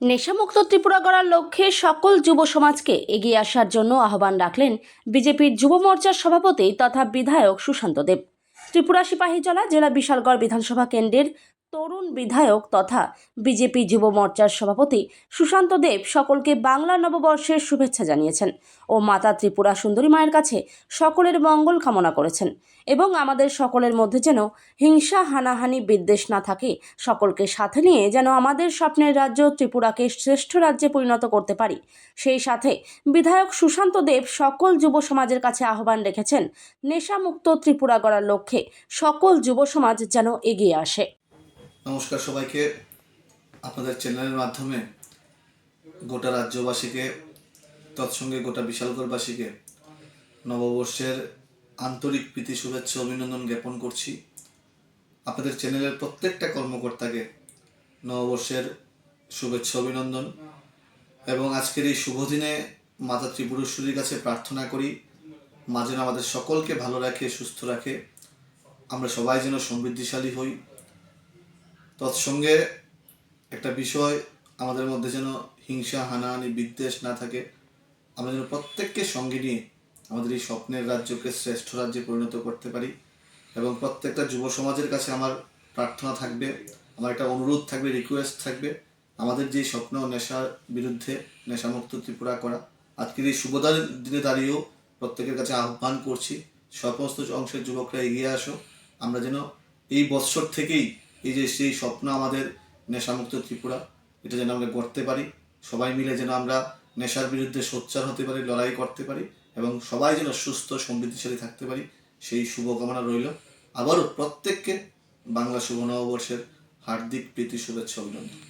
নেশামুক্ত ত্রিপুরা গড়ার লক্ষ্যে সকল যুব সমাজকে এগিয়ে আসার জন্য আহ্বান রাখলেন বিজেপির যুব মোর্চার সভাপতি তথা বিধায়ক সুশান্ত দেব। ত্রিপুরা সিপাহীজলা জেলা বিশালগড় বিধানসভা কেন্দ্রের তরুণ বিধায়ক তথা বিজেপি যুব মোর্চার সভাপতি সুশান্ত দেব সকলকে বাংলা নববর্ষের শুভেচ্ছা জানিয়েছেন ও মাতা ত্রিপুরা সুন্দরী মায়ের কাছে সকলের মঙ্গল কামনা করেছেন এবং আমাদের সকলের মধ্যে যেন হিংসা, হানাহানি, বিদ্বেষ না থাকে, সকলকে সাথে নিয়ে যেন আমাদের স্বপ্নের রাজ্য ত্রিপুরাকে শ্রেষ্ঠ রাজ্যে পরিণত করতে পারি। সেই সাথে বিধায়ক সুশান্ত দেব সকল যুব সমাজের কাছে আহ্বান রেখেছেন নেশামুক্ত ত্রিপুরা গড়ার লক্ষ্যে সকল যুব সমাজ যেন এগিয়ে আসে। নমস্কার সবাইকে। আপনাদের চ্যানেলের মাধ্যমে গোটা রাজ্যবাসীকে তৎসঙ্গে গোটা বিশালগড়বাসীকে নববর্ষের আন্তরিক প্রীতি, শুভেচ্ছা, অভিনন্দন জ্ঞাপন করছি। আপনাদের চ্যানেলের প্রত্যেকটা কর্মকর্তাকে নববর্ষের শুভেচ্ছা, অভিনন্দন। এবং আজকের এই শুভ দিনে মাতা ত্রিপুরেশ্বরীর কাছে প্রার্থনা করি মা যেন আমাদের সকলকে ভালো রাখে, সুস্থ রাখে, আমরা সবাই যেন সমৃদ্ধিশালী হই। তৎসঙ্গে একটা বিষয়, আমাদের মধ্যে যেন হিংসা, হানাহানি, বিদ্বেষ না থাকে। আমরা যেন প্রত্যেককে সঙ্গে নিয়ে আমাদের এই স্বপ্নের রাজ্যকে শ্রেষ্ঠ রাজ্যে পরিণত করতে পারি। এবং প্রত্যেকটা যুব সমাজের কাছে আমার প্রার্থনা থাকবে, আমার একটা অনুরোধ থাকবে, রিকোয়েস্ট থাকবে, আমাদের যে স্বপ্ন নেশার বিরুদ্ধে নেশামুক্ত ত্রিপুরা করা, আজকের এই শুভ দিনে দাঁড়িয়েও প্রত্যেকের কাছে আহ্বান করছি, সমস্ত অংশের যুবকরা এগিয়ে আসো। আমরা যেন এই বৎসর থেকেই এই যে সেই স্বপ্ন আমাদের নেশামুক্ত ত্রিপুরা, এটা যেন আমরা করতে পারি। সবাই মিলে যেন আমরা নেশার বিরুদ্ধে সোচ্চার হতে পারি, লড়াই করতে পারি এবং সবাই যেন সুস্থ সমৃদ্ধিশালী থাকতে পারি, সেই শুভকামনা রইল। আবারও প্রত্যেককে বাংলা শুভ নববর্ষের হার্দিক প্রীতি, শুভেচ্ছা, অভিনন্দন।